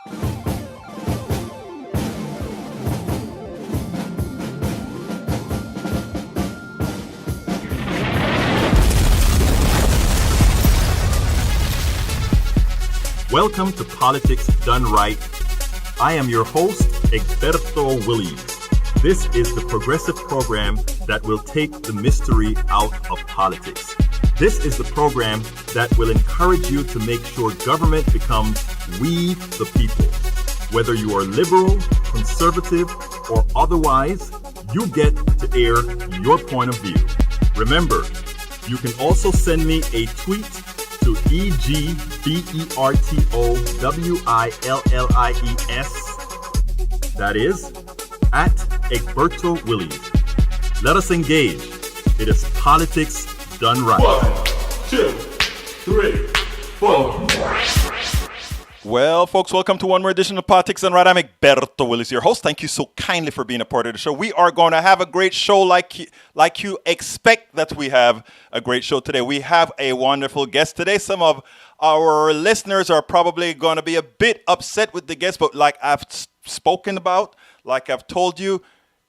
Welcome to Politics Done Right. I am your host, Egberto Willies. This is the progressive program that will take the mystery out of politics. This is the program that will encourage you to make sure government becomes we the people. Whether you are liberal, conservative, or otherwise, you get to air your point of view. Remember, you can also send me a tweet to EGBERTOWILLIES. That is, at Egberto Willies. Let us engage. It is politics done right. 1, 2, 3, 4. Well, folks, welcome to one more edition of Politics Done Right. I'm Egberto Willies, your host. Thank you so kindly for being a part of the show. We are going to have a great show like you expect that we have a great show today. We have a wonderful guest today. Some of our listeners are probably going to be a bit upset with the guest, but like I've spoken about, like I've told you,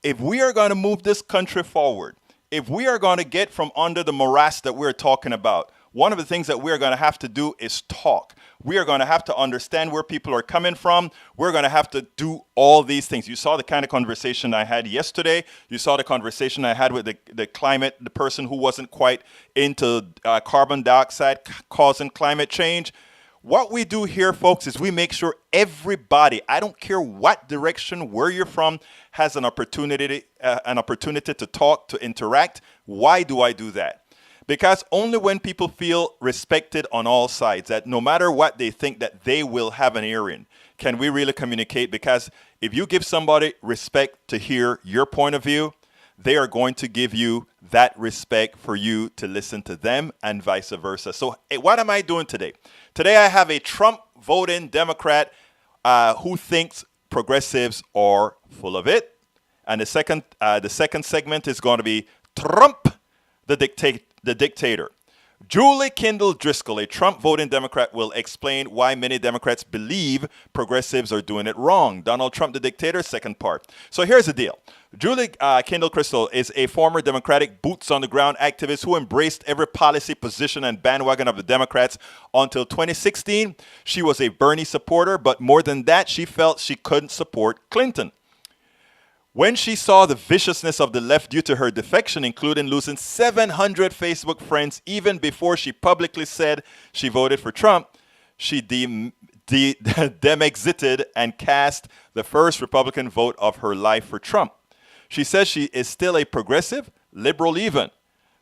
if we are going to move this country forward, if we are going to get from under the morass that we're talking about, one of the things that we're going to have to do is talk. We are going to have to understand where people are coming from. We're going to have to do all these things. You saw the kind of conversation I had yesterday. You saw the conversation I had with the person who wasn't quite into carbon dioxide causing climate change. What we do here, folks, is we make sure everybody, I don't care what direction, where you're from, has an opportunity to talk, to interact. Why do I do that? Because only when people feel respected on all sides, that no matter what they think that they will have an hearing, can we really communicate. Because if you give somebody respect to hear your point of view, they are going to give you that respect for you to listen to them and vice versa. So what am I doing today? Today I have a Trump voting Democrat who thinks progressives are full of it. And the second segment is going to be Trump, the Dictator. Julie Kendall Driscoll, a Trump voting Democrat, will explain why many Democrats believe progressives are doing it wrong. Donald Trump, the Dictator, second part. So here's the deal. Julie Kendall Driscoll is a former Democratic boots-on-the-ground activist who embraced every policy position and bandwagon of the Democrats until 2016. She was a Bernie supporter, but more than that, she felt she couldn't support Clinton. When she saw the viciousness of the left due to her defection, including losing 700 Facebook friends even before she publicly said she voted for Trump, she dem-exited and cast the first Republican vote of her life for Trump. She says she is still a progressive, liberal even,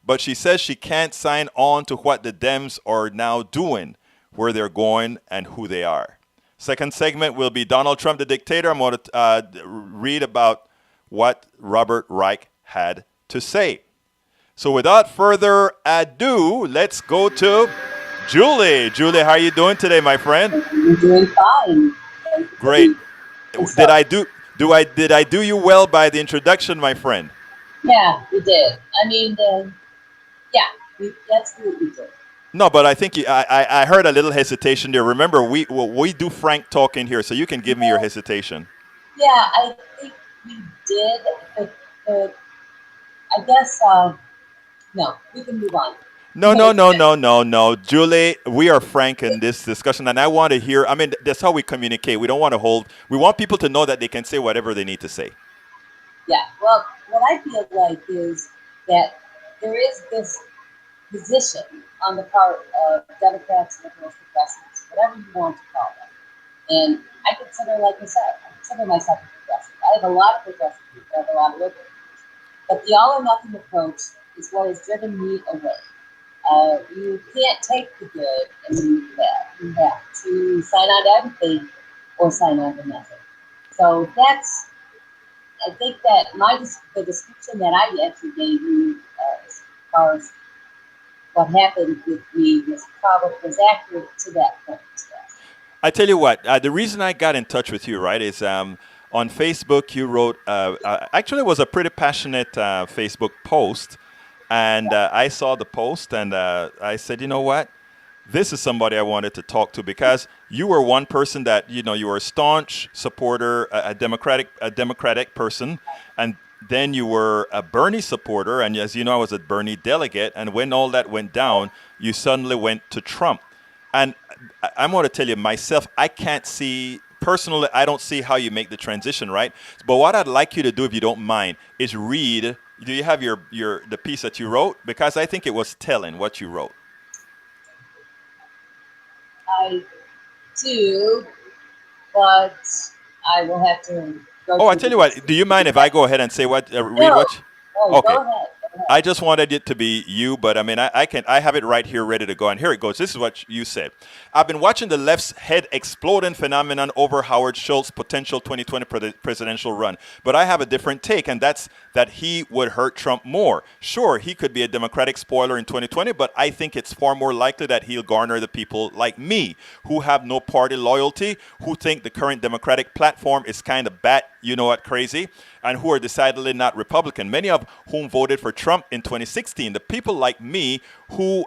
but she says she can't sign on to what the Dems are now doing, where they're going, and who they are. Second segment will be Donald Trump, the Dictator. I'm going to read about what Robert Reich had to say. So without further ado, let's go to Julie. Julie, how are you doing today, my friend? I'm doing fine. Great. Did I do you well by the introduction, my friend? Yeah, you did. I mean, you absolutely did. No, but I think I heard a little hesitation there. Remember, we do frank talking here, so you can give me your hesitation. Yeah, I think we did, but I guess, no, we can move on. No. Julie, we are frank in this discussion, and I want to hear, I mean, that's how we communicate. We don't want to we want people to know that they can say whatever they need to say. Yeah, well, what I feel like is that there is this position on the part of Democrats, liberals, progressives, whatever you want to call them. And I consider, like I said, myself a progressive. I have a lot of progressive people, I have a lot of liberal people. But the all or nothing approach is what has driven me away. You can't take the good and leave the bad. You have to sign on to everything or sign on to nothing. So I think that the description that I actually gave you as far as what happened with me was accurate to that point. I tell you what, the reason I got in touch with you, right, is on Facebook you wrote, actually it was a pretty passionate Facebook post, and I saw the post, and I said, you know what, this is somebody I wanted to talk to because you were one person that you were a staunch supporter, a democratic person, and then you were a Bernie supporter, and as you know, I was a Bernie delegate. And when all that went down, you suddenly went to Trump. And I'm going to tell you myself, I can't see personally. I don't see how you make the transition, right? But what I'd like you to do, if you don't mind, is read. Do you have the piece that you wrote? Because I think it was telling what you wrote. I do, but I will have to go. Oh, I tell you what. Do you mind if I go ahead and say what? Read No. what? Oh, Okay. go ahead. I just wanted it to be you, but I mean, I have it right here ready to go. And here it goes. This is what you said. I've been watching the left's head exploding phenomenon over Howard Schultz's potential 2020 presidential run. But I have a different take, and that's that he would hurt Trump more. Sure, he could be a Democratic spoiler in 2020, but I think it's far more likely that he'll garner the people like me who have no party loyalty, who think the current Democratic platform is kind of bat, you know what, crazy, and who are decidedly not Republican, many of whom voted for Trump in 2016. The people like me who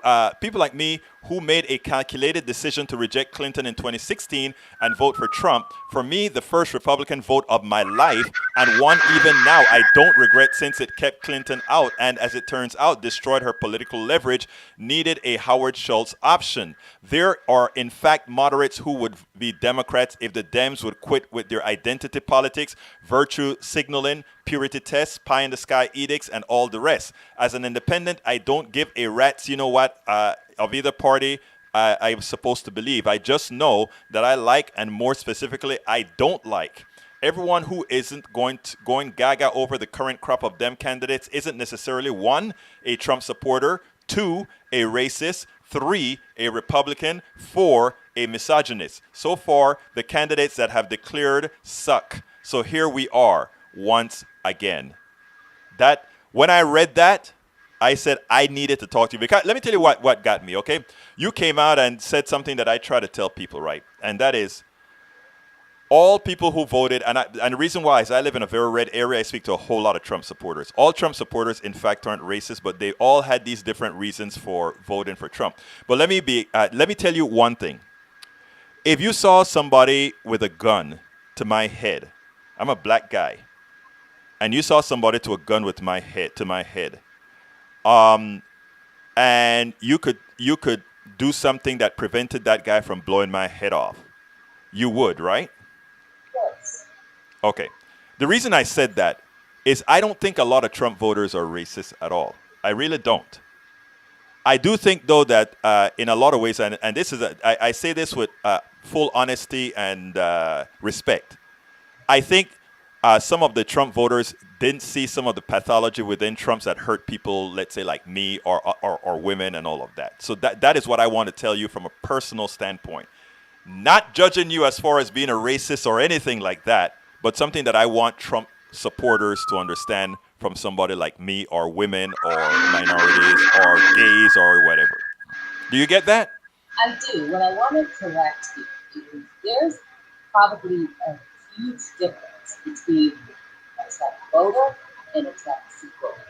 made a calculated decision to reject Clinton in 2016 and vote for Trump, for me, the first Republican vote of my life, and one even now I don't regret since it kept Clinton out and, as it turns out, destroyed her political leverage, needed a Howard Schultz option. There are, in fact, moderates who would be Democrats if the Dems would quit with their identity politics, virtue signaling, purity tests, pie in the sky edicts, and all the rest. As an independent, I don't give a rat's, you know what, of either party I'm supposed to believe. I just know that I like, and more specifically, I don't like. Everyone who isn't going gaga over the current crop of Dem candidates isn't necessarily, 1, a Trump supporter, 2, a racist, 3, a Republican, 4, a misogynist. So far, the candidates that have declared suck. So here we are, once again. That, when I read that, I said I needed to talk to you. Because let me tell you what got me, okay? You came out and said something that I try to tell people, right? And that is, all people who voted, and the reason why is I live in a very red area. I speak to a whole lot of Trump supporters. All Trump supporters, in fact, aren't racist, but they all had these different reasons for voting for Trump. But let me tell you one thing. If you saw somebody with a gun to my head, I'm a black guy, and you saw somebody to a gun with my head, and you could do something that prevented that guy from blowing my head off, you would, right? Yes. Okay. The reason I said that is I don't think a lot of Trump voters are racist at all. I really don't. I do think, though, that in a lot of ways, and this is I say this with full honesty and respect. I think some of the Trump voters didn't see some of the pathology within Trump's that hurt people, let's say like me or women and all of that. So that is what I want to tell you from a personal standpoint. Not judging you as far as being a racist or anything like that, but something that I want Trump supporters to understand from somebody like me or women or minorities or gays or whatever. Do you get that? I do. What I want to correct you is there's probably a huge difference between a Trump voter and a Trump supporter.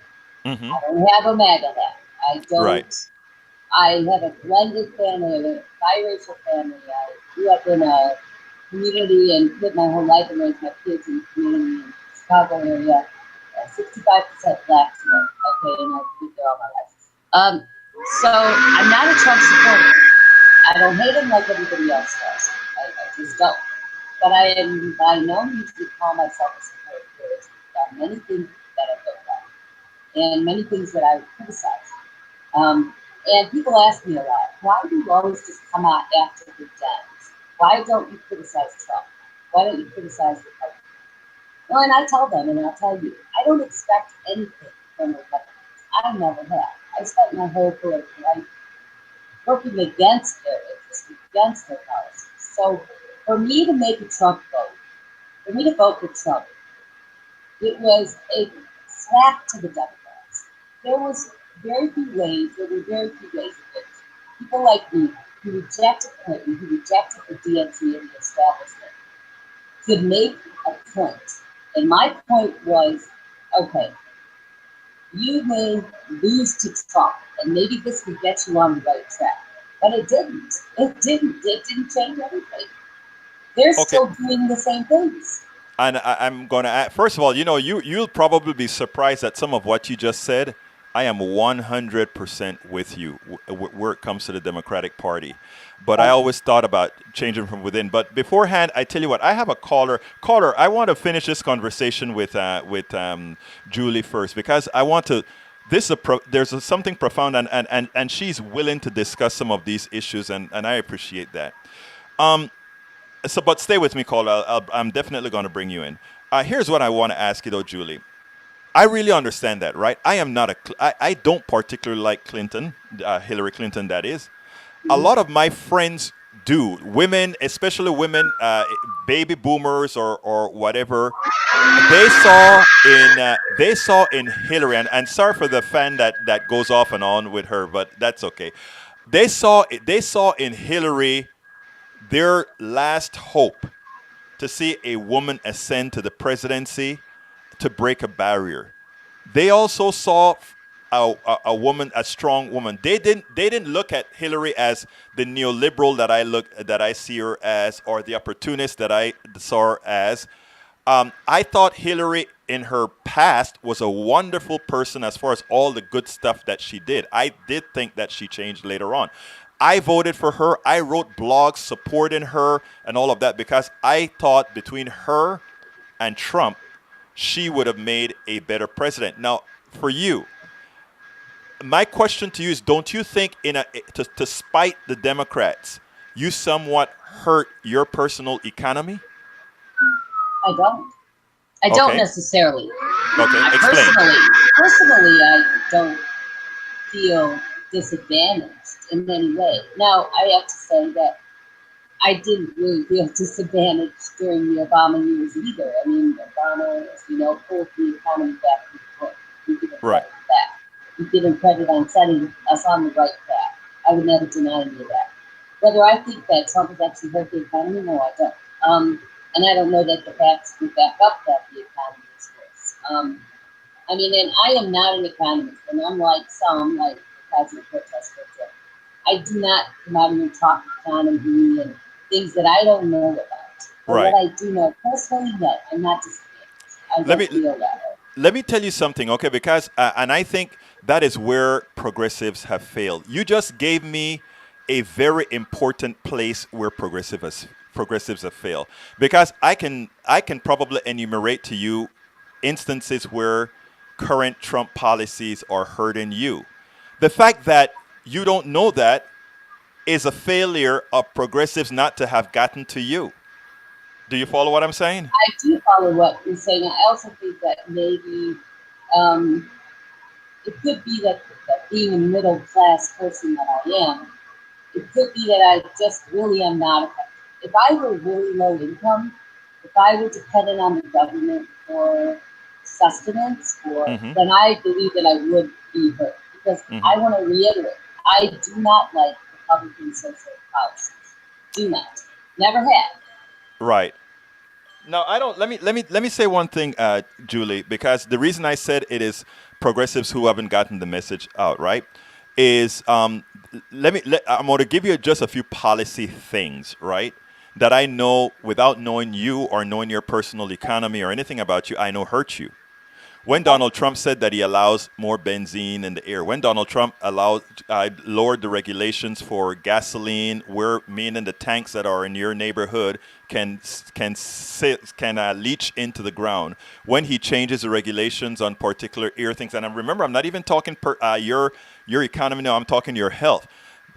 Mm-hmm. I don't have a MAGA hat. I don't. Right. I have a blended family, a biracial family. I grew up in a community and lived my whole life and raised my kids in the community in the Chicago area. 65% black today. Okay, and I've lived there all my life. So I'm not a Trump supporter. I don't hate him like everybody else does. I just don't. But I am by no means to call myself a supporter. There's many things that I don't like, and many things that I criticize. And people ask me a lot, why do you always just come out after the Dems? Why don't you criticize Trump? Why don't you criticize the Republicans? Well, and I tell them, and I'll tell you, I don't expect anything from Republicans. I never have. I spent my whole political life working against their interests, against their policies. So for me to make a Trump vote, for me to vote for Trump, it was a slap to the Democrats. There were very few ways of it. People like me who rejected Clinton, who rejected the DNC and the establishment, could make a point. And my point was, okay, you may lose to Trump, and maybe this will get you on the right track. But it didn't. It didn't. It didn't change anything. They're Okay. still doing the same things. And I'm going to add, first of all, you'll probably be surprised at some of what you just said. I am 100% with you where it comes to the Democratic Party. But I always thought about changing from within. But beforehand, I tell you what, I have a caller. Caller, I want to finish this conversation with Julie first because I want to. There's something profound, and she's willing to discuss some of these issues, and I appreciate that. So, but stay with me, caller. I'm definitely going to bring you in. Here's what I want to ask you, though, Julie. I really understand that, right? I am not I don't particularly like Clinton, Hillary Clinton, that is. A lot of my friends do. Women, especially women, baby boomers or whatever, they saw in Hillary, and sorry for the fan that goes off and on with her, but that's okay. They saw in Hillary their last hope to see a woman ascend to the presidency to break a barrier. They also saw a woman, a strong woman. They didn't look at Hillary as the neoliberal that I see her as, or the opportunist that I saw her as. I thought Hillary in her past was a wonderful person as far as all the good stuff that she did. I did think that she changed later on. I voted for her. I wrote blogs supporting her and all of that because I thought between her and Trump, she would have made a better president. Now, for you, my question to you is: don't you think, to spite the Democrats, you somewhat hurt your personal economy? I don't. I don't necessarily. Okay, explain. Personally, I don't feel disadvantaged in any way. Now, I have to say that I didn't really feel disadvantaged during the Obama years either. I mean, Obama, as you know, pulled the economy back to the point. We give him credit for that. We give him credit on setting us on the right path. I would never deny any of that. Whether I think that Trump has actually hurt the economy, no, I don't. And I don't know that the facts would back up that the economy is worse. I mean, and I am not an economist, and unlike some, like the president protest, for example, I do not come out and talk economy and things that I don't know about. But Right. what I do know personally, no, I'm not disadvantaged. I don't feel that way. Let me tell you something, okay? Because, and I think that is where progressives have failed. You just gave me a very important place where progressives have failed. Because I can probably enumerate to you instances where current Trump policies are hurting you. The fact that you don't know that is a failure of progressives not to have gotten to you. Do you follow what I'm saying? I do follow what you're saying. I also think that maybe it could be that being a middle class person that I am, it could be that I just really am not affected. If I were really low income, if I were dependent on the government for sustenance, then I believe that I would be hurt. Because I want to reiterate, I do not like Republican social policies. Do not. Never have. Right. Now, I don't. Let me say one thing, Julie, because the reason I said it is progressives who haven't gotten the message out, right? Is I'm going to give you just a few policy things, right? That I know without knowing you or knowing your personal economy or anything about you, I know hurt you. When Donald Trump said that he allows more benzene in the air, when Donald Trump lowered the regulations for gasoline, meaning the tanks that are in your neighborhood can leach into the ground, when he changes the regulations on particular air things, and remember, I'm not even talking your economy now, I'm talking your health.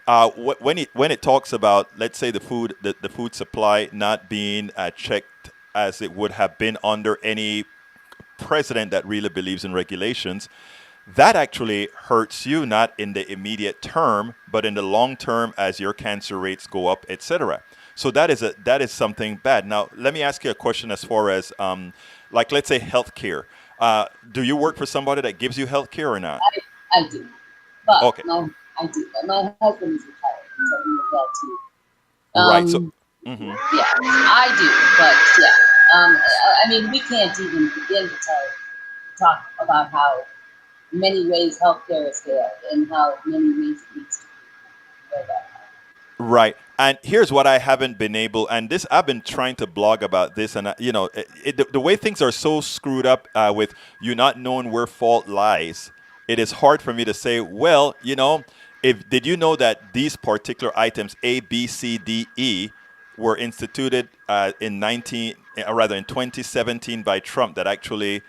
When it talks about, let's say, the food supply not being checked as it would have been under any president that really believes in regulations, that actually hurts you, not in the immediate term, but in the long term as your cancer rates go up, etc. So that is something bad. Now, let me ask you a question as far as, like, let's say healthcare. Do you work for somebody that gives you healthcare or not? I do. But okay. I do. But my husband is retired, so he does that too. Right. So. Yeah, I do. But yeah. I mean, we can't even begin to talk about how many ways healthcare is failed and how many ways it needs to be. Right. And here's what I haven't been able, and this I've been trying to blog about this, and the way things are so screwed up with you not knowing where fault lies, it is hard for me to say, well, if did you know that these particular items A, B, C, D, E were instituted in 2017 by Trump that actually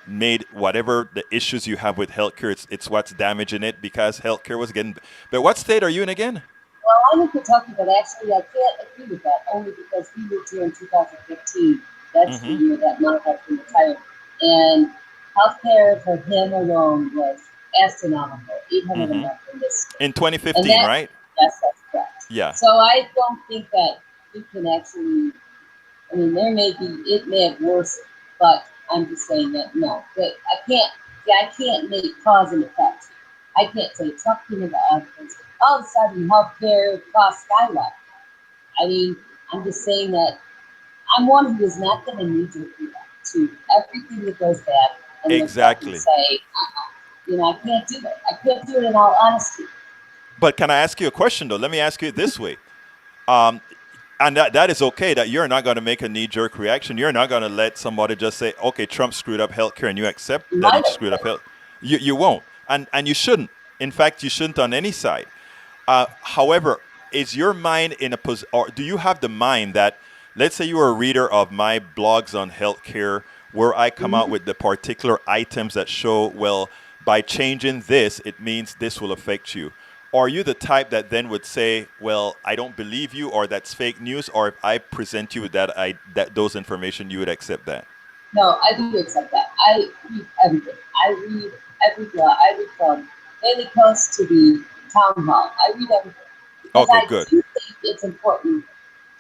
made whatever the issues you have with healthcare, it's what's damaging it because healthcare was getting. But what state are you in again? Well, I'm in Kentucky, but actually I can't agree with that only because we moved here in 2015. That's the Hmm. year that my husband retired. And healthcare for him alone was astronomical, 800 a Hmm. month in this state. In And 2015, that, right? yes, that's correct. Yeah. So I don't think that we can actually, I mean, it may have worsened, but I'm just saying that no, that I can't make cause and effect. I can't say Trump came into office, all of a sudden healthcare costs skyrocket. I mean, I'm just saying that I'm one who is not going to need to react to everything that goes bad and look back and Exactly. say, I can't do it. I can't do it in all honesty. But can I ask you a question though? Let me ask you it this way. Um, and that is okay that you're not going to make a knee-jerk reaction. You're not going to let somebody just say, okay, Trump screwed up healthcare and you accept You that he might have screwed up health. You won't. And you shouldn't. In fact, you shouldn't on any side. However, is your mind in a position, or do you have the mind that, let's say you are a reader of my blogs on healthcare, where I come out with the particular items that show, well, by changing this, it means this will affect you. Are you the type that then would say, well, I don't believe you, or that's fake news, or if I present you with that those information, you would accept that? No, I do accept that. I read everything. I read every blog. I read from Daily Post to the town hall. I read everything because Okay, I good. do think it's important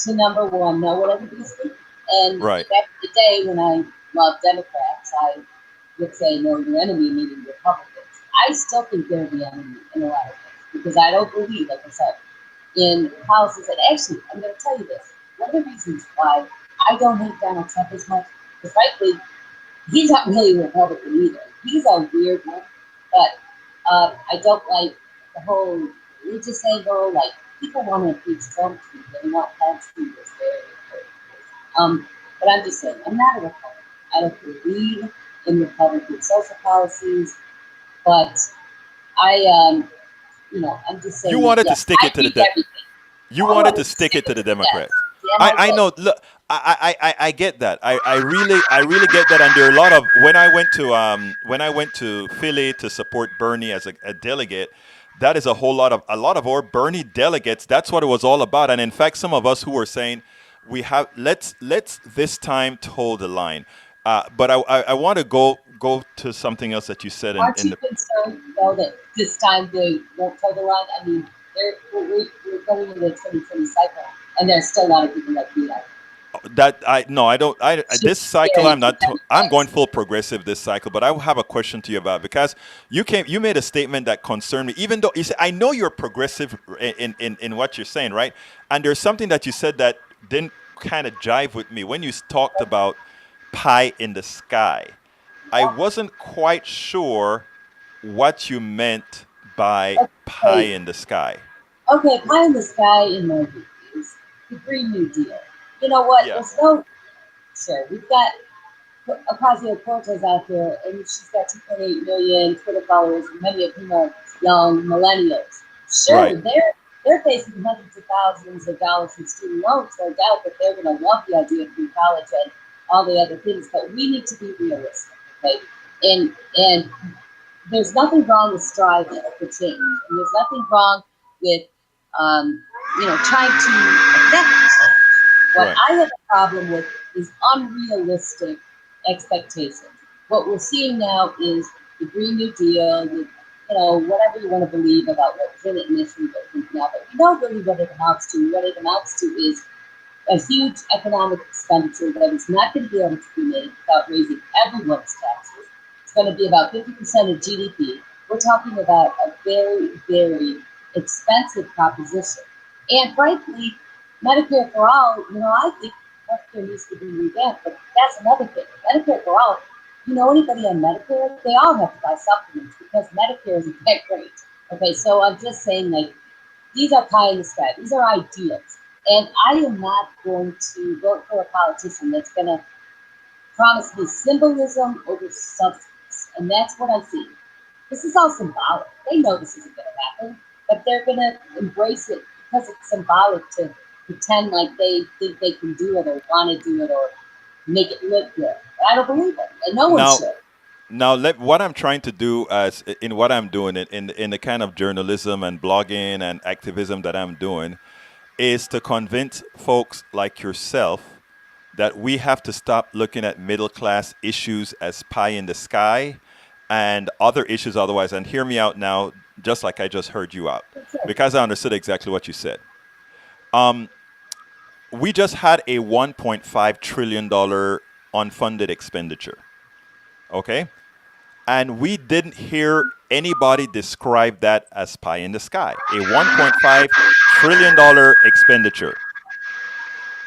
to number one know what everybody's thinking. And Right. back in the day when I loved Democrats, I would say no, your enemy, meaning Republicans. I still think they're the enemy in a lot of things because I don't believe, like I said, in policies. And actually, I'm going to tell you this. One of the reasons why I don't hate Donald Trump as much is, frankly, he's not really a Republican either. He's a weird one, but I don't like the whole religious angle. Like, people want to impeach Trump, they want that to be very important. But I'm just saying, I'm not a Republican. I don't believe in Republican social policies, but I'm just You saying that wanted to yes, stick I it to read the everything. You I wanted want to to stick stick it it to the to the yes, Democrats. and I I did. know. Look, I get that. I really get that. And there are a lot of when I went to Philly to support Bernie as a delegate. That is a lot of our Bernie delegates. That's what it was all about. And in fact, some of us who were saying we have let's this time toe the line. But I want to go to something else that you said Aren't in you the. concerned, though, that this time they won't toe the line? I mean, we're going into the 2020 cycle, and there's still a lot of people like me out That I no, I don't. there. This It's cycle, scary I'm for not. I'm going Democrats. full progressive this cycle, but I have a question to you about because you made a statement that concerned me. Even though you said I know you're progressive in what you're saying, right? And there's something that you said that didn't kind of jive with me when you talked about pie in the sky. I Yeah. wasn't quite sure what you meant by pie Okay, in the sky. okay, pie in the sky in my view is the Green New Deal. You know what? Yeah. Sure, we've got Ocasio-Cortez out there, and she's got 2.8 million Twitter followers, many of whom are young millennials. Right. Sure, they're facing hundreds of thousands of dollars in student loans, no doubt that they're going to love the idea of free college and all the other things. But we need to be realistic, okay? And there's nothing wrong with striving for change, and there's nothing wrong with trying to affect change. What Right. I have a problem with is unrealistic expectations. What we're seeing now is the Green New Deal, whatever you want to believe about what's in it initially, but now, but we know really what it amounts to. What it amounts to is a huge economic expenditure that is not going to be able to be made without raising everyone's taxes. It's going to be about 50% of GDP. We're talking about a very, very expensive proposition. And frankly, Medicare for all, I think healthcare needs to be revamped, but that's another thing. Medicare for all, anybody on Medicare, they all have to buy supplements because Medicare isn't that great. Okay, so I'm just saying, like, these are pie in the sky. These are ideas. And I am not going to vote for a politician that's going to promise me symbolism over substance. And that's what I see. This is all symbolic. They know this isn't going to happen, but they're going to embrace it because it's symbolic to pretend like they think they can do it or want to do it or make it look good. But I don't believe it, and no one Now, should. what I'm trying to do as in what I'm doing in the kind of journalism and blogging and activism that I'm doing is to convince folks like yourself that we have to stop looking at middle class issues as pie in the sky and other issues otherwise. And hear me out now, just like I just heard you out, because I understood exactly what you said. We just had a $1.5 trillion unfunded expenditure. Okay? And we didn't hear anybody describe that as pie in the sky. A $1.5 trillion expenditure.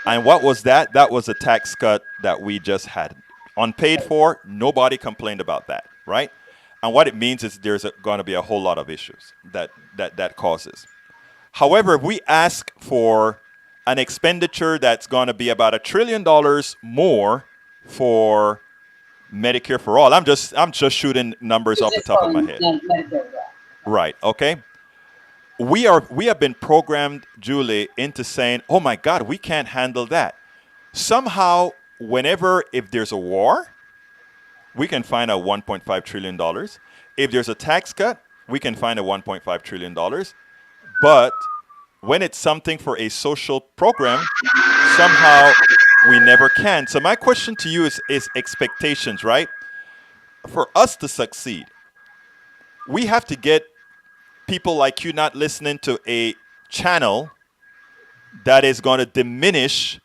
And what was that? That was a tax cut that we just had. Unpaid for, nobody complained about that, right? And what it means is there's going to be a whole lot of issues that causes. However, if we ask for an expenditure that's going to be about $1 trillion more for Medicare for all. I'm just shooting numbers off the top of my head. Right. Okay. We have been programmed, Julie, into saying, "Oh my God, we can't handle that." Somehow, if there's a war, we can find a $1.5 trillion. If there's a tax cut, we can find a $1.5 trillion. But when it's something for a social program, somehow we never can. So my question to you is expectations, right? For us to succeed, we have to get people like you not listening to a channel that is going to diminish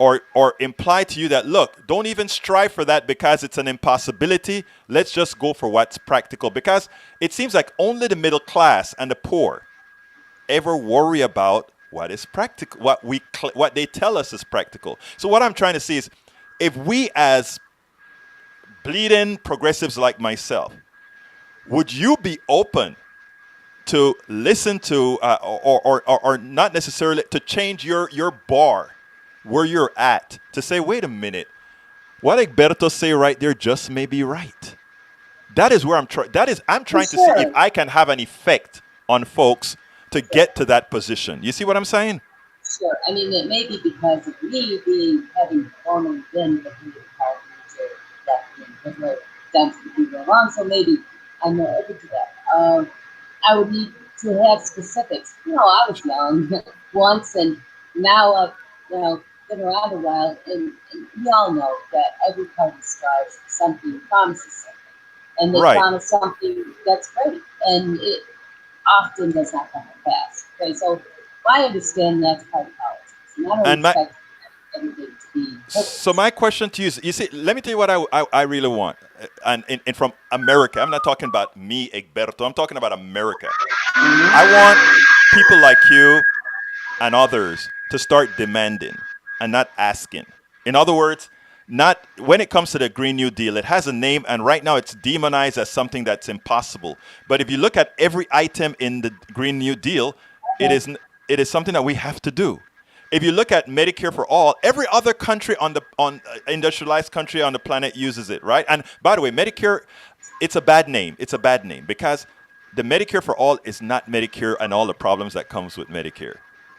or imply to you that, look, don't even strive for that because it's an impossibility. Let's just go for what's practical. Because it seems like only the middle class and the poor ever worry about what is practical, what they tell us is practical. So what I'm trying to see is, if we as bleeding progressives like myself, would you be open to listen to or not necessarily to change your bar where you're at to say, wait a minute, what Egberto say right there just may be right? That is where I'm trying. I'm trying to see if I can have an effect on folks to get to that position. You see what I'm saying? Sure. I mean, it may be because of me having formerly been the political party manager that has done some people wrong, so maybe I'm more open to that. I would need to have specifics. I was young once, and now I've been around a while, and we all know that every party strives for something, promises something, and they promise something that's great, and it often does not come to pass. Okay, so I understand that's part of politics, and I don't expect everything to be perfect. So my question to you is, you see, let me tell you what I really want, and from America. I'm not talking about me, Egberto. I'm talking about America. I want people like you and others to start demanding and not asking. In other words, not when it comes to the Green New Deal, it has a name, and right now it's demonized as something that's impossible. But if you look at every item in the Green New Deal, it is something that we have to do. If you look at Medicare for all, every other country on industrialized country on the planet uses it, right? And by the way, Medicare, it's a bad name. It's a bad name because the Medicare for all is not Medicare and all the problems that comes with Medicare.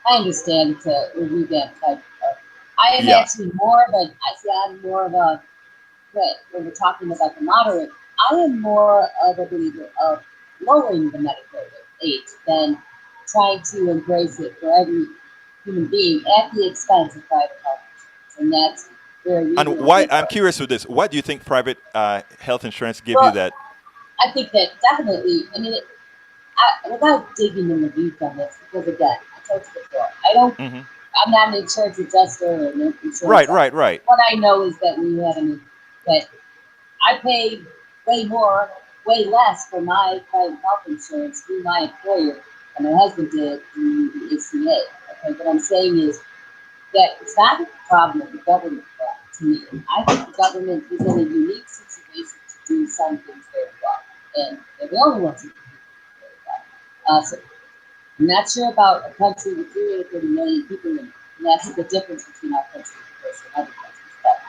I understand it's a revamp type of. I am actually more of a. I'm more of a. When we're talking about the moderate, I am more of a believer of lowering the Medicare age than trying to embrace it for every human being at the expense of private health insurance, and that's where. And why? I'm curious with this. What do you think private health insurance give you that? I think that definitely. I mean, without digging in the weeds on this, because again, I told you before, I don't. Mm-hmm. I'm not an insurance adjuster or an insurance. Right. What I know is that that I pay way less for my private health insurance through my employer than my husband did through the ACA. Okay, what I'm saying is that it's not a problem of the government to me. I think the government is in a unique situation to do some things very well, and they're the only ones who can do it very well. So I'm not sure about a country with 330 million people in it. And that's the difference between our country and other countries. But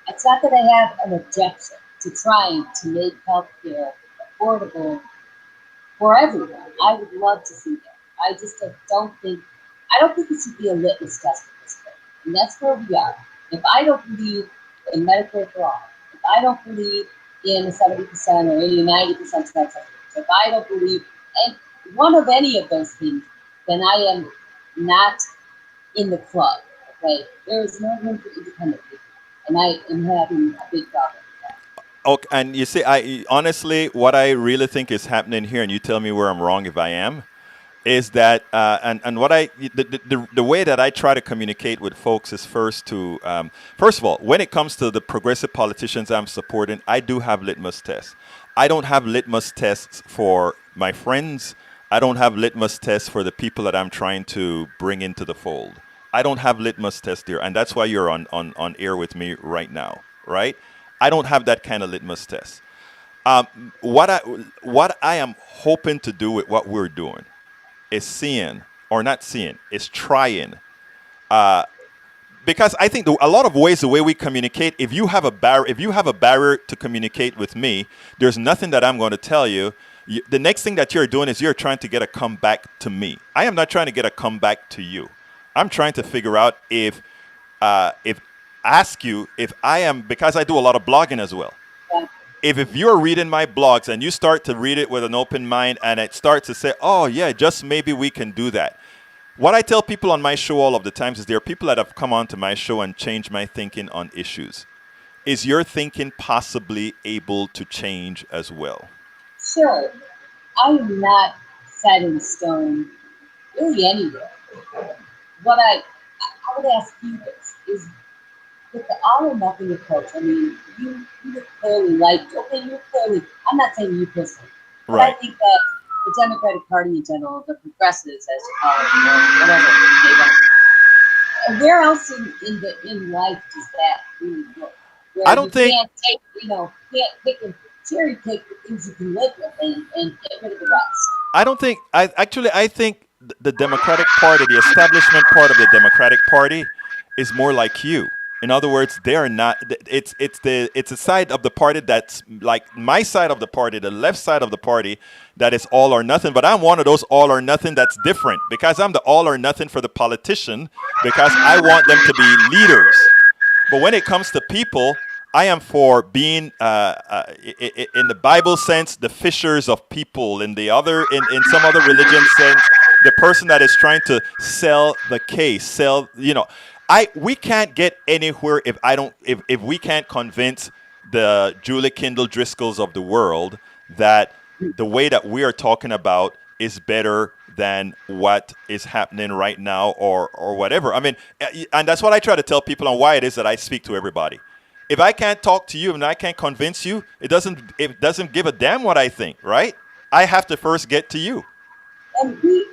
it's not that I have an objection to trying to make healthcare affordable for everyone. I would love to see that. I just I don't think it should be a litmus test at this point. And that's where we are. If I don't believe in Medicare for all, if I don't believe in 70% or 80, 90% tax, if I don't believe in one of any of those things, then I am not in the club. Okay, there is no room for independent people, and I am having a big problem with that. Okay, and you see, I honestly, what I really think is happening here, and you tell me where I'm wrong if I am, is that and what the way that I try to communicate with folks is first of all, when it comes to the progressive politicians I'm supporting, I do have litmus tests. I don't have litmus tests for my friends. I don't have litmus tests for the people that I'm trying to bring into the fold. I don't have litmus tests there, and that's why you're on air with me right now, right? I don't have that kind of litmus test. What I am hoping to do with what we're doing is seeing, or not seeing, is trying. Because I think a lot of ways, the way we communicate, if you have a barrier to communicate with me, there's nothing that I'm going to tell you. The next thing that you're doing is you're trying to get a comeback to me. I am not trying to get a comeback to you. I'm trying to figure out if ask you if I am, because I do a lot of blogging as well. If you're reading my blogs and you start to read it with an open mind and it starts to say, oh yeah, just maybe we can do that. What I tell people on my show all of the times is there are people that have come onto my show and changed my thinking on issues. Is your thinking possibly able to change as well? Sure, I am not set in stone really anywhere. What I would ask you this is, with the all or nothing approach, I mean, you clearly I'm not saying you personally, but I Right. think that the Democratic Party in general, the progressives, as you call it, or whatever they want. Where else in life does that really work? I Where you don't think can't take, can't pick and cherry pick the things you can live with and get rid of the rest. I don't think I think the Democratic Party, the establishment part of the Democratic Party, is more like you. In other words, they are not. It's a side of the party that's like my side of the party, the left side of the party, that is all or nothing. But I'm one of those all or nothing that's different, because I'm the all or nothing for the politician, because I want them to be leaders. But when it comes to people, I am for being, in the Bible sense, the fishers of people. In some other religion sense, the person that is trying to sell the case, we can't get anywhere if we can't convince the Julie Kindle Driscolls of the world that the way that we are talking about is better than what is happening right now, or whatever. I mean, and that's what I try to tell people on why it is that I speak to everybody. If I can't talk to you and I can't convince you, it doesn't give a damn what I think, right? I have to first get to you. And we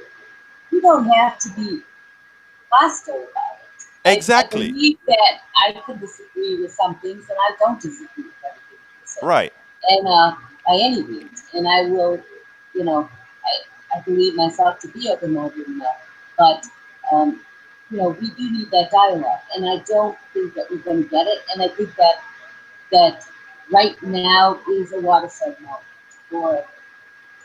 don't have to be hostile about it. Exactly. I believe that I can disagree with some things, and I don't disagree with everything you say. Right. And by any means, and I will, I believe myself to be open-minded enough, but we do need that dialogue, and I don't think that we're going to get it, and I think that right now is a watershed moment for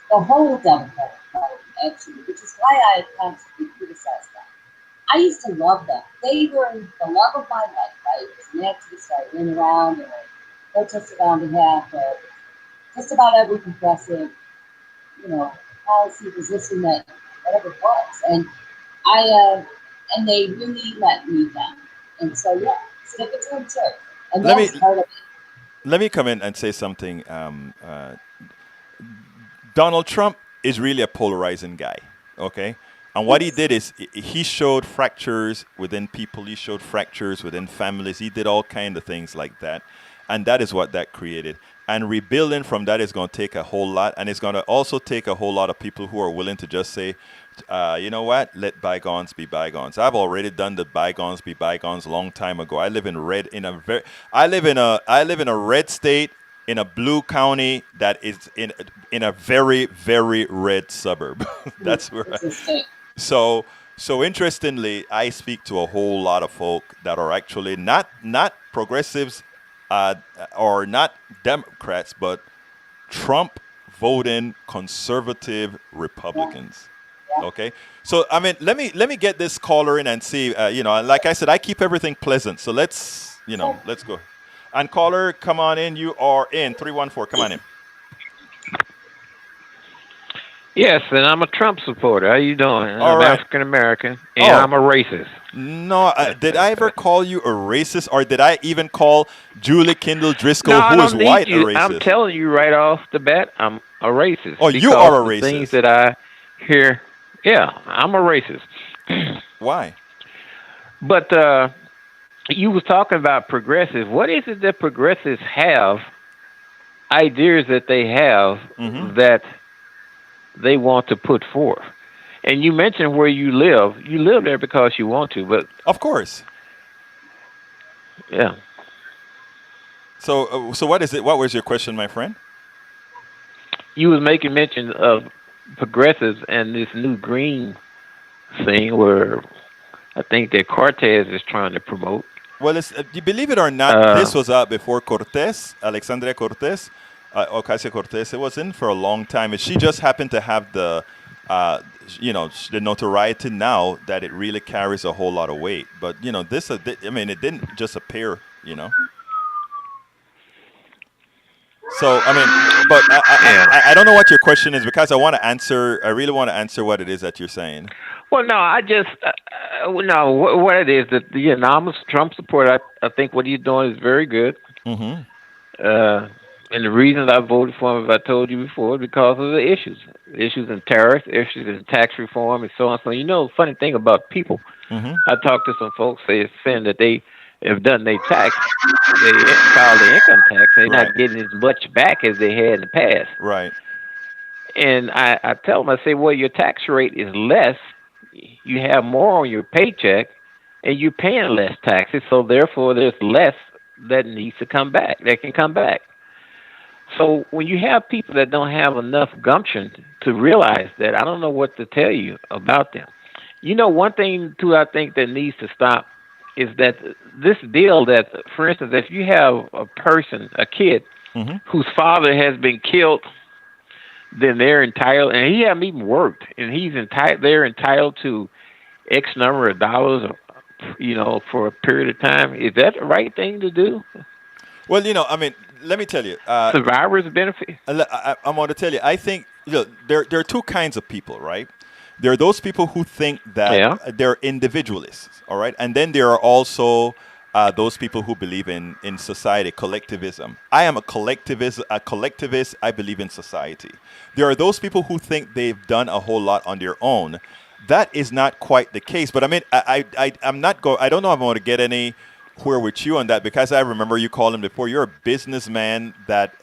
the whole Democratic Party, actually, which is why I constantly criticize them. I used to love them. They were the love of my life. I was an activist. I ran around and I protested on behalf of just about every progressive, policy position that whatever it was. And and they really let me down. And so, yeah, stick it to them, sure. And Let that's me part of it. let me come in and say something. Donald Trump is really a polarizing guy, okay? And what he did is he showed fractures within people. He showed fractures within families. He did all kinds of things like that. And that is what that created. And rebuilding from that is going to take a whole lot. And it's going to also take a whole lot of people who are willing to just say, you know what? Let bygones be bygones. I've already done the bygones be bygones a long time ago. I live in a red state in a blue county that is in a very, very red suburb. That's where. So interestingly, I speak to a whole lot of folk that are actually not progressives or not Democrats, but Trump voting conservative Republicans. Okay, so I mean, let me get this caller in and see. Like I said, I keep everything pleasant. So let's go. And caller, come on in. You are in 314. Come on in. Yes, and I'm a Trump supporter. How you doing? All I'm right. African American, and I'm a racist. No, did I ever call you a racist, or did I even call Julie Kendall Driscoll, No, I who is don't need white, you. a racist? I'm telling you right off the bat, I'm a racist. Oh, you are a the racist. Things that I hear, yeah, I'm a racist. Why? But you was talking about progressives. What is it that progressives have? Ideas that they have that they want to put forth. And you mentioned where you live. You live there because you want to, but Of course. yeah. So what is it? What was your question, my friend? You was making mention of progressives and this new green thing where I think that Cortez is trying to promote. Well, you believe it or not, this was out before Cortez, Alexandria Cortez, Ocasio-Cortez. It was in for a long time. And she just happened to have the notoriety now that it really carries a whole lot of weight. But, it didn't just appear, So, but I don't know what your question is because I really want to answer what it is that you're saying. Well, no, I just, what it is that, I'm a Trump supporter. I think what he's doing is very good. Mm-hmm. And the reason I voted for him, as I told you before, is because of the issues in tariffs, issues in tax reform, and so on. So, the funny thing about people, I talked to some folks saying that they have done their tax, they filed their income tax, they're not getting as much back as they had in the past. Right. And I tell them, I say, well, your tax rate is less, you have more on your paycheck, and you're paying less taxes, so therefore there's less that needs to come back, that can come back. So when you have people that don't have enough gumption to realize that, I don't know what to tell you about them. One thing, too, I think that needs to stop is that this deal that, for instance, if you have a kid, whose father has been killed, then they're entitled, and he hasn't even worked, and they're entitled to X number of dollars, for a period of time. Is that the right thing to do? Well, let me tell you. Survivor's benefit? I'm going to tell you, I think, there are two kinds of people, right? There are those people who think that they're individualists, all right? And then there are also those people who believe in society, collectivism. I am a collectivist. I believe in society. There are those people who think they've done a whole lot on their own. That is not quite the case. But I'm not going. I don't know if I'm going to get anywhere with you on that because I remember you calling before. You're a businessman that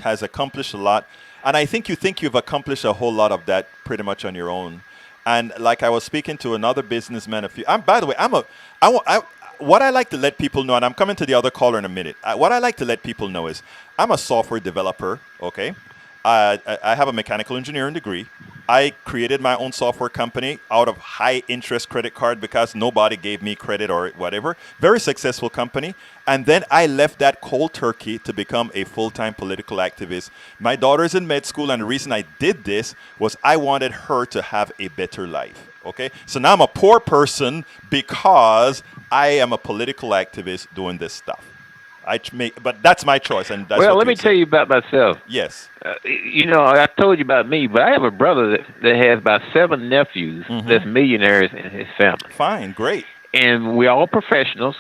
has accomplished a lot, and I think you've accomplished a whole lot of that pretty much on your own. And like I was speaking to another businessman by the way, what I like to let people know, and I'm coming to the other caller in a minute. What I like to let people know is I'm a software developer. Okay, I have a mechanical engineering degree. I created my own software company out of high interest credit card because nobody gave me credit or whatever. Very successful company. And then I left that cold turkey to become a full-time political activist. My daughter's in med school, and the reason I did this was I wanted her to have a better life. Okay? So now I'm a poor person because I am a political activist doing this stuff. But that's my choice. And that's let me tell you about myself. Yes. I told you about me, but I have a brother that has about 7 nephews that's millionaires in his family. Fine, great. And we're all professionals.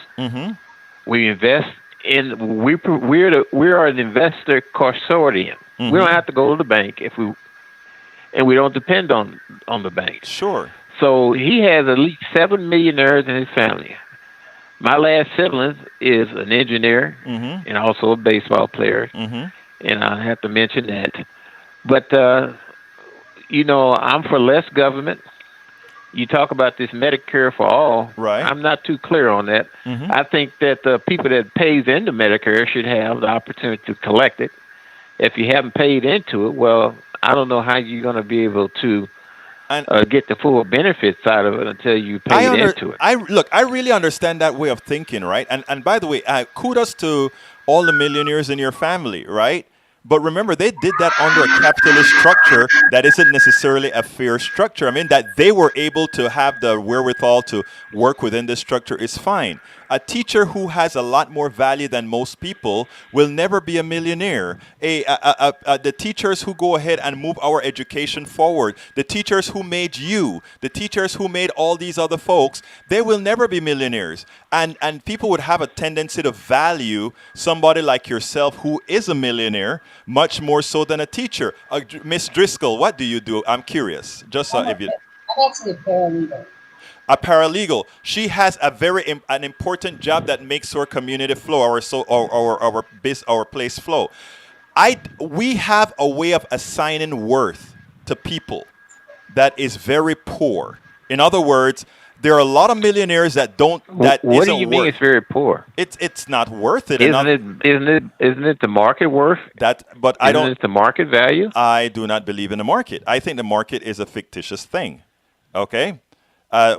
We invest in. We're an investor consortium. We don't have to go to the bank and we don't depend on the bank. Sure. So he has at least 7 millionaires in his family. My last sibling is an engineer and also a baseball player, and I have to mention that. But, I'm for less government, you talk about this Medicare for all. Right. I'm not too clear on that. Mm-hmm. I think that the people that pays into Medicare should have the opportunity to collect it. If you haven't paid into it, well, I don't know how you're going to be able to get the full benefits out of it until you pay into it. I really understand that way of thinking, right? And by the way, kudos to all the millionaires in your family, right? But remember, they did that under a capitalist structure that isn't necessarily a fair structure. I mean, that they were able to have the wherewithal to work within this structure is fine. A teacher who has a lot more value than most people will never be a millionaire. The teachers who go ahead and move our education forward, the teachers who made you, the teachers who made all these other folks, they will never be millionaires. And people would have a tendency to value somebody like yourself who is a millionaire much more so than a teacher. Miss Driscoll, what do you do? I'm curious. Just if you. I'm actually a paralegal. A paralegal. She has an important job that makes our community flow, our place flow. We have a way of assigning worth to people that is very poor. In other words, there are a lot of millionaires that don't. That what do isn't you mean worth. It's very poor? It's not worth it. Isn't it the market worth? Isn't it the market value? I do not believe in the market. I think the market is a fictitious thing. Okay.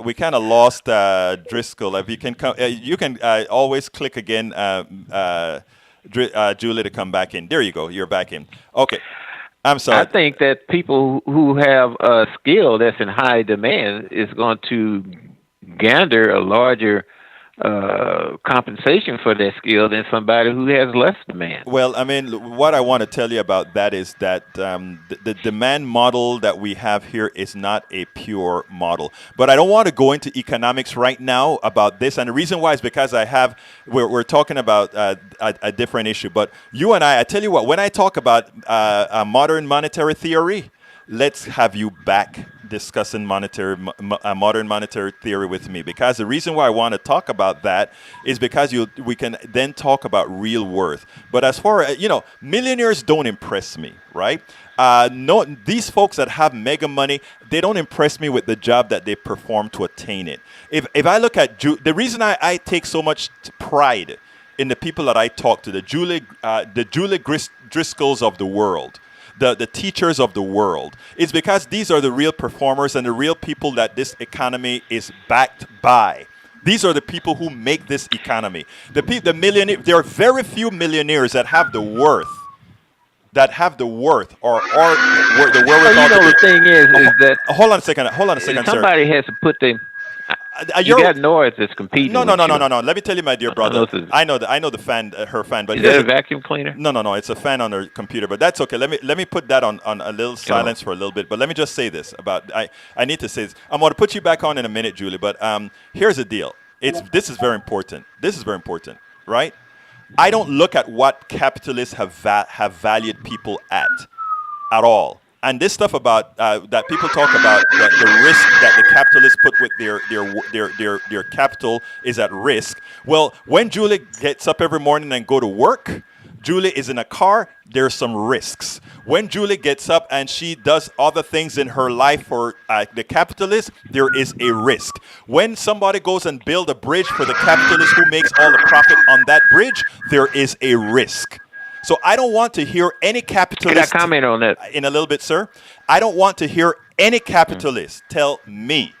We kind of lost Driscoll. If you can come, you can always click again, Julie, to come back in. There you go. You're back in. Okay. I'm sorry. I think that people who have a skill that's in high demand is going to gander a larger compensation for their skill than somebody who has less demand. Well, I mean, what I want to tell you about that is that the demand model that we have here is not a pure model. But I don't want to go into economics right now about this. And the reason why is because we're talking about a different issue. But you and I tell you what, when I talk about a modern monetary theory, let's have you back discussing modern monetary theory with me, because the reason why I want to talk about that is because we can then talk about real worth. But as far as millionaires don't impress me, right? No, these folks that have mega money, they don't impress me with the job that they perform to attain it. If I look at the reason I take so much pride in the people that I talk to, the Julie Driscolls of the world, the teachers of the world, is because these are the real performers and the real people that this economy is backed by. These are the people who make this economy. The millionaire. There are very few millionaires that have the worth. Or the wherewithal. The thing is that. Hold on a second, somebody sir. has to put the. You got noise that's competing. No. Let me tell you, my dear brother. I know the fan, her fan. But is that a vacuum cleaner? No. It's a fan on her computer. But that's okay. Let me put that on a little silence for a little bit. But let me just say this about. I need to say this. I'm going to put you back on in a minute, Julie. But here's the deal. This is very important. Right? I don't look at what capitalists have valued people at all. And this stuff about that people talk about the risk that the capitalists put with their capital is at risk. Well, when Julie gets up every morning and go to work, Julie is in a car, there's some risks. When Julie gets up and she does other things in her life for the capitalist, there is a risk. When somebody goes and build a bridge for the capitalist who makes all the profit on that bridge, there is a risk. So I don't want to hear any capitalist. Can I comment on that? In a little bit, sir. I don't want to hear any capitalist tell me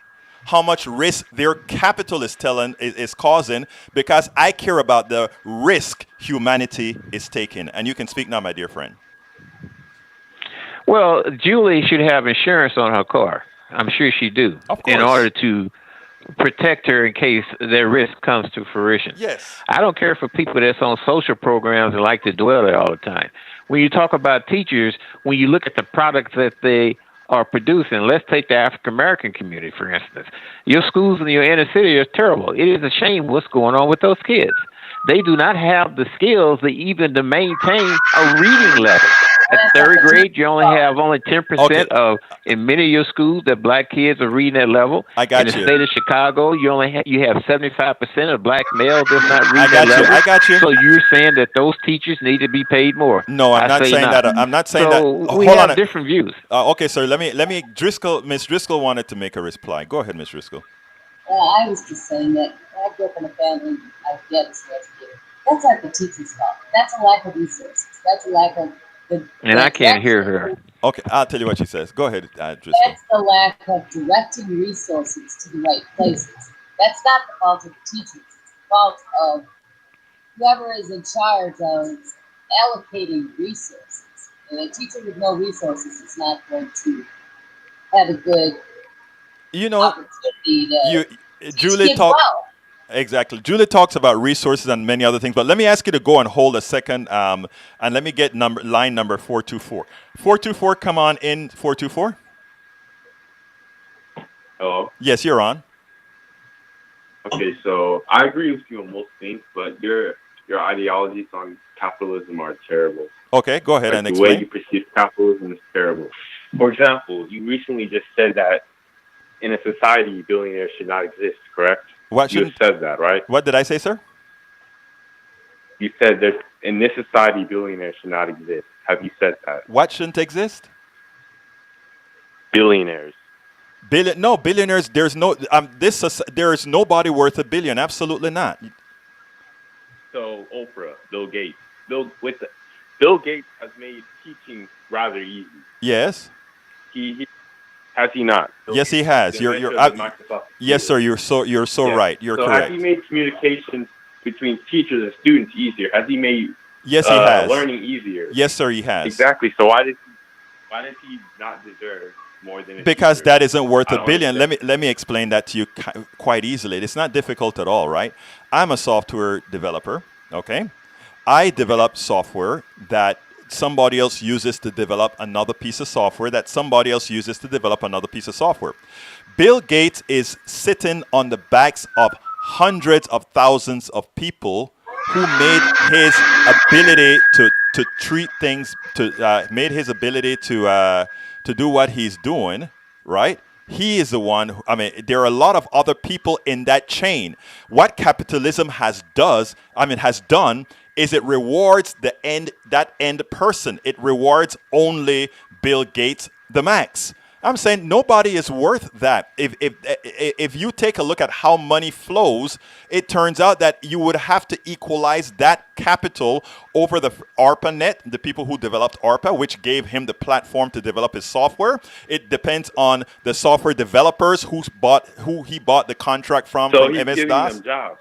how much risk their capitalist is causing, because I care about the risk humanity is taking. And you can speak now, my dear friend. Well, Julie should have insurance on her car. I'm sure she do. Of course. In order to protect her in case their risk comes to fruition. Yes. I don't care for people that's on social programs and like to dwell there all the time. When you talk about teachers, when you look at the products that they are producing, let's take the African American community, for instance. Your schools in your inner city are terrible. It is a shame what's going on with those kids. They do not have the skills to even to maintain a reading level. At third grade, you only have only 10% Okay. of in many of your schools that black kids are reading that level. I got in the you. state of Chicago, you have 75% of black males that's not I reading got that you. level. I got you. So you're saying that those teachers need to be paid more? No, I'm I not say saying not. that. I'm not saying So that. we Hold have on. different views. Okay, sir. Let me. Miss Driscoll wanted to make a reply. Go ahead, Miss Driscoll. I was just saying that I grew up in a family, I get as an educator. That's not the teacher's fault. That's a lack of resources. That's a lack of And I can't hear her. Okay, I'll tell you what she says. Go ahead, Driscoll. That's the lack of directing resources to the right places. That's not the fault of the teachers. It's the fault of whoever is in charge of allocating resources. And a teacher with no resources is not going to have a good You know, opportunity to teach Julie kids talked. well. Exactly. Julie talks about resources and many other things, but let me ask you to go and hold a second, and let me get line number 424. 424, come on in, 424. Hello. Yes, you're on. Okay, so I agree with you on most things, but your ideologies on capitalism are terrible. Okay, go ahead Like and the way explain. you perceive capitalism is terrible. For example, you recently just said that in a society, billionaires should not exist, correct? What You shouldn't? just said that, right? What did I say, sir? You said that in this society, billionaires should not exist. Have you said that? What shouldn't exist? Billionaires. No, billionaires. There's no. There is nobody worth a billion. Absolutely not. So Oprah, Bill Gates. Bill Gates has made teaching rather easy. Yes. He has he not? Bill Yes, he Gates, has. the You're. inventor of the Microsoft Yes, sir. computer. You're so Yeah. right. You're so correct. has he made communications between teachers and students easier? Has he made Yes, he has. learning easier? Yes, sir. He has. Exactly. So why does he not deserve more than a Because teacher? that isn't worth I a don't billion. understand. Let me explain that to you quite easily. It's not difficult at all, right? I'm a software developer. Okay, I develop software that somebody else uses to develop another piece of software that somebody else uses to develop another piece of software. Bill Gates is sitting on the backs of hundreds of thousands of people who made his ability to treat things made his ability to do what he's doing, right? He is the one. I mean, there are a lot of other people in that chain. What capitalism has done is it rewards that end person. It rewards only Bill Gates the max. I'm saying nobody is worth that. If you take a look at how money flows, it turns out that you would have to equalize that capital over the ARPANET, the people who developed ARPA, which gave him the platform to develop his software. It depends on the software developers who he bought the contract from So he's giving MS-DOS. them jobs.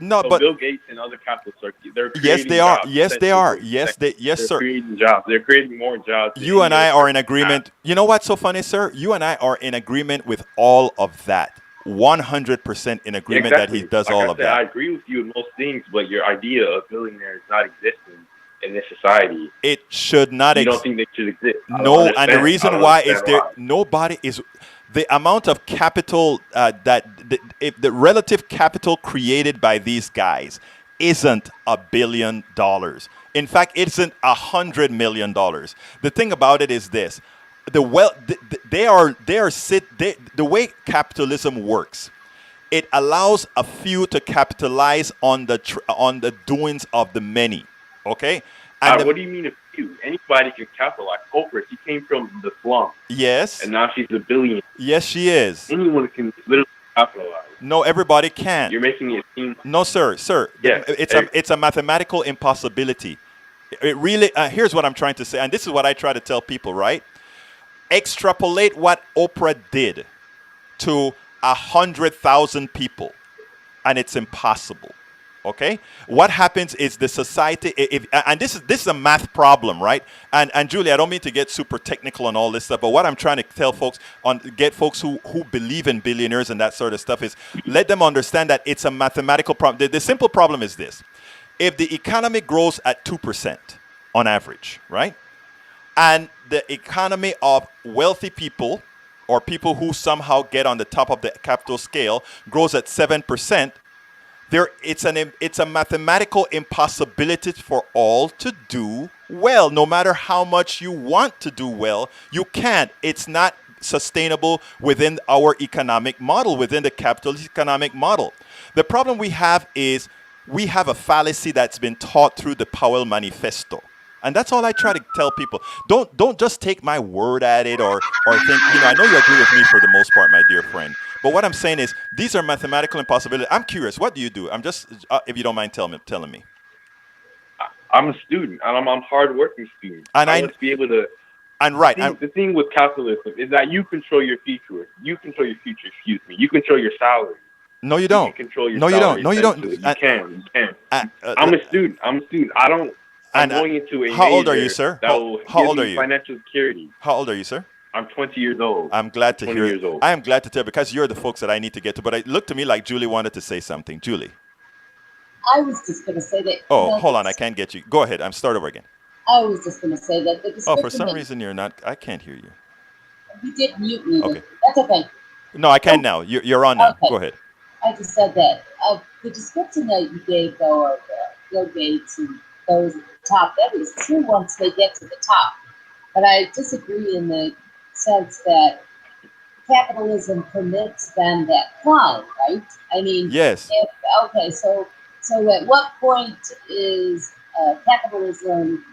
No, So but Bill Gates and other capitalists they're creating yes, they are. jobs. Yes, they are. Essentially. Yes, They're sir. creating jobs. They're creating more jobs. than You and any I other are in person agreement. has. You know what's so funny, sir? You and I are in agreement with all of that. 100% in agreement that he does Like all I of said, I that. agree with you in most things, but your idea of billionaires not existing in this society, It should not you don't exist. think they should exist. I don't No, and the understand. I reason don't why is understand there why. nobody is the amount of capital if the relative capital created by these guys isn't $1 billion. In fact, it isn't $100 million. The thing about it is this: the way capitalism works. It allows a few to capitalize on the doings of the many. Okay, and What do you mean a few? Anybody can capitalize. Oprah, she came from the slum, yes, and now she's a billionaire. yes, she is. Anyone can literally capitalize. No, everybody can't. You're making it seem No, sir. Yes. It's a mathematical impossibility. It really. Here's what I'm trying to say, and this is what I try to tell people. Right? Extrapolate what Oprah did to 100,000 people, and it's impossible. Okay, what happens is the society, and this is a math problem, right? And Julie, I don't mean to get super technical and all this stuff, but what I'm trying to tell folks, get folks who believe in billionaires and that sort of stuff, is let them understand that it's a mathematical problem. The simple problem is this: if the economy grows at 2% on average, right, and the economy of wealthy people or people who somehow get on the top of the capital scale grows at 7%. It's a mathematical impossibility for all to do well. No matter how much you want to do well, you can't. It's not sustainable within our economic model, within the capitalist economic model. The problem we have is we have a fallacy that's been taught through the Powell Manifesto. And that's all I try to tell people. Don't just take my word at it or think, I know you agree with me for the most part, my dear friend. But what I'm saying is these are mathematical impossibilities. I'm curious, what do you do? I'm just, if you don't mind telling me. I'm a student, and I'm a hardworking student. And I want to be able to. And right. The thing with capitalism is that you control your future. You control your future. Excuse me. You control your salary. No, you don't. You can control your no, you salary. don't. No, you don't. You can. I'm a student. I don't. I'm going into a how old are you, sir? That will how old give are me you? financial security. How old are you, sir? I'm 20 years old. I'm glad to hear. Years old. I am glad to tell because you're the folks that I need to get to. But it looked to me like Julie wanted to say something. Julie. I was just going to say that. Oh, hold on. I can't get you. Go ahead. I'm start over again. I was just going to say that the description. Oh, for some reason you're not. I can't hear you. You did mute me. Okay. That's okay. No, I can now. You're on now. Okay. Go ahead. I just said that. The description that you gave, though, of Bill Gates and those at the top, that is true once they get to the top. But I disagree in the sense that capitalism permits them that climb, right? I mean, yes. So at what point is capitalism,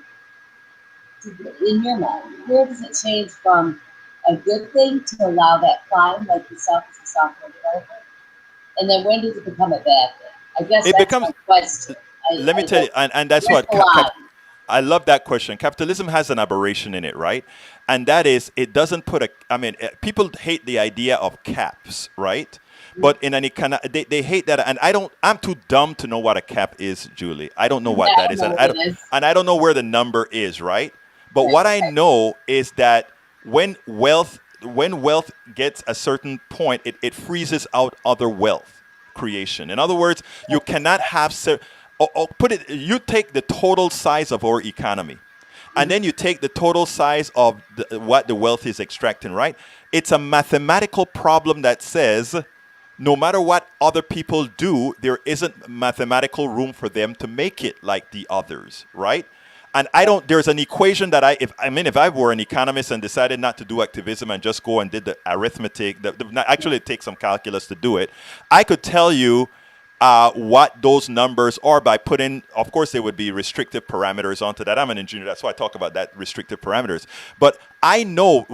in your mind, where does it change from a good thing to allow that climb, like yourself as a software developer? And then when does it become a bad thing? I guess it that's becomes. my question. Let me tell you, and that's what I love that question. Capitalism has an aberration in it, right? And that is, it doesn't put people hate the idea of caps, right? But in any kind of, they hate that, and I'm too dumb to know what a cap is, Julie. I don't know what that is, and I don't know where the number is, right? But what I know is that when wealth gets a certain point, it freezes out other wealth creation. In other words, you cannot have you take the total size of our economy, and then you take the total size of what the wealth is extracting, right? It's a mathematical problem that says no matter what other people do, there isn't mathematical room for them to make it like the others, right? And there's an equation that if I were an economist and decided not to do activism and just go and did the arithmetic, actually it takes some calculus to do it, I could tell you what those numbers are by putting, of course, there would be restrictive parameters onto that. I'm an engineer, that's why I talk about that restrictive parameters. But I know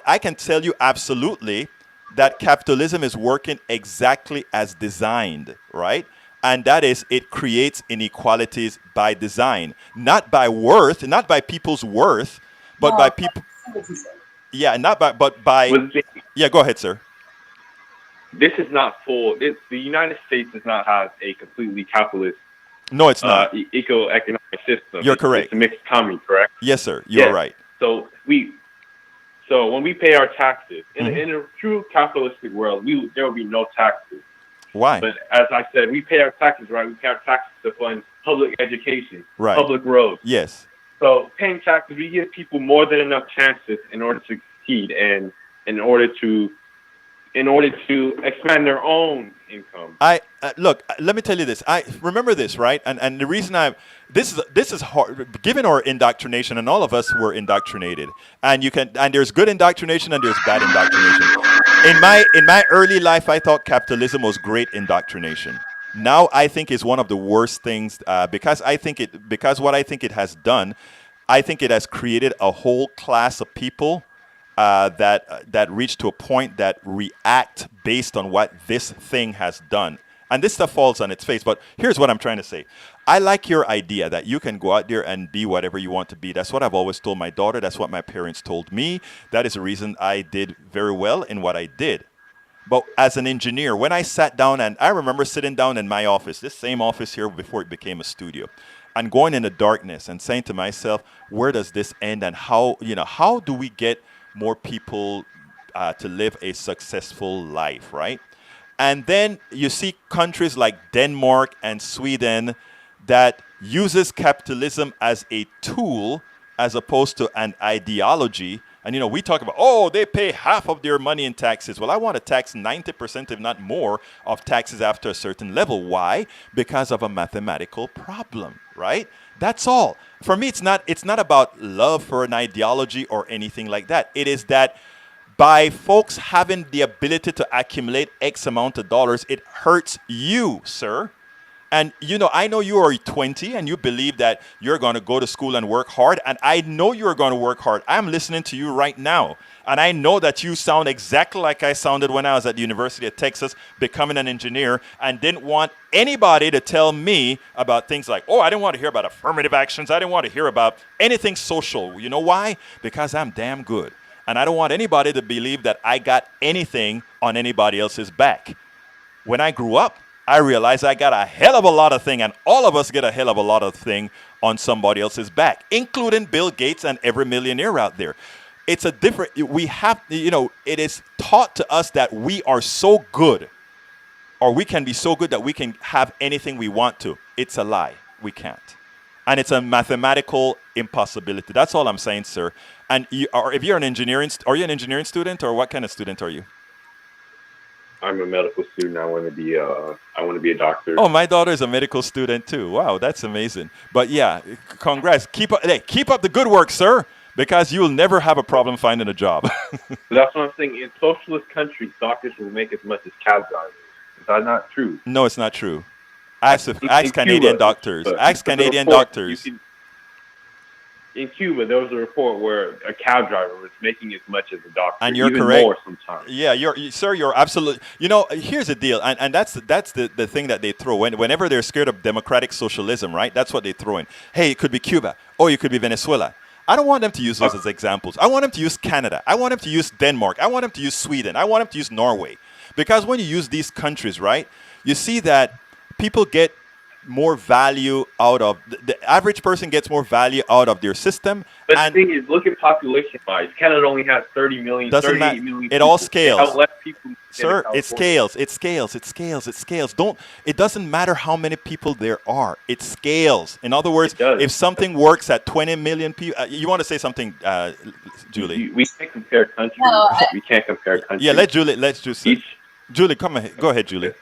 I can tell you absolutely that capitalism is working exactly as designed, right? And that is, it creates inequalities by design, not by worth, not by people's worth, but by people. Yeah, but by. Yeah, go ahead, sir. This is not full. The United States does not have a completely capitalist. No, it's not. Economic system. You're correct. It's a mixed economy, correct? Yes, sir. You're right. So when we pay our taxes in a true capitalistic world, there will be no taxes. Why? But as I said, we pay our taxes, right? We pay our taxes to fund public education, right, public roads. Yes. So paying taxes, we give people more than enough chances in order to succeed and in order to expand their own income. Look, let me tell you this. I remember this, right? And the reason this is hard, given our indoctrination, and all of us were indoctrinated. And there's good indoctrination and there's bad indoctrination. In my early life, I thought capitalism was great indoctrination. Now I think it's one of the worst things because what I think it has done, I think it has created a whole class of people that reach to a point that react based on what this thing has done. And this stuff falls on its face. But here's what I'm trying to say. I like your idea that you can go out there and be whatever you want to be. That's what I've always told my daughter. That's what my parents told me. That is the reason I did very well in what I did. But as an engineer, when I sat down, and I remember sitting down in my office, this same office here before it became a studio, and going in the darkness and saying to myself, where does this end, and how do we get more people to live a successful life, right? And then you see countries like Denmark and Sweden that uses capitalism as a tool as opposed to an ideology. And, we talk about, they pay half of their money in taxes. Well, I want to tax 90%, if not more, of taxes after a certain level. Why? Because of a mathematical problem, right? That's all. For me, it's not about love for an ideology or anything like that. It is that by folks having the ability to accumulate X amount of dollars, it hurts you, sir. And I know you are 20 and you believe that you're going to go to school and work hard. And I know you're going to work hard. I'm listening to you right now. And I know that you sound exactly like I sounded when I was at the University of Texas becoming an engineer and didn't want anybody to tell me about things like, oh, I didn't want to hear about affirmative actions. I didn't want to hear about anything social. You know why? Because I'm damn good. And I don't want anybody to believe that I got anything on anybody else's back. When I grew up, I realized I got a hell of a lot of thing, and all of us get a hell of a lot of thing on somebody else's back, including Bill Gates and every millionaire out there. It's a different, we have, it is taught to us that we are so good, or we can be so good that we can have anything we want to. It's a lie. We can't. And it's a mathematical impossibility. That's all I'm saying, sir. And if you're an engineering, are you an engineering student, or what kind of student are you? I'm a medical student. I want to be a doctor. Oh, my daughter is a medical student too. Wow, that's amazing. But yeah, congrats. Keep up the good work, sir, because you will never have a problem finding a job. That's what I'm saying. In socialist countries, doctors will make as much as cab drivers. Is that not true? No, it's not true. Ask Canadian doctors. Ask Canadian doctors. In Cuba, there was a report where a cab driver was making as much as a doctor, and you're even correct. More sometimes. Yeah, you're absolutely. Here's the deal, and that's the thing that they throw whenever they're scared of democratic socialism, right? That's what they throw in. Hey, it could be Cuba, or it could be Venezuela. I don't want them to use those as examples. I want them to use Canada. I want them to use Denmark. I want them to use Sweden. I want them to use Norway, because when you use these countries, right, you see that people get more value out of the average person gets more value out of their system. But the thing is, look at population-wise. Canada only has 30 million, 38 million. It all scales. Less people Sir, it scales. It doesn't matter how many people there are. It scales. In other words, if something works at 20 million people, you want to say something, Julie? We can't compare countries. No, we can't compare countries. Yeah, let's just Julie, come ahead. Go ahead, Julie.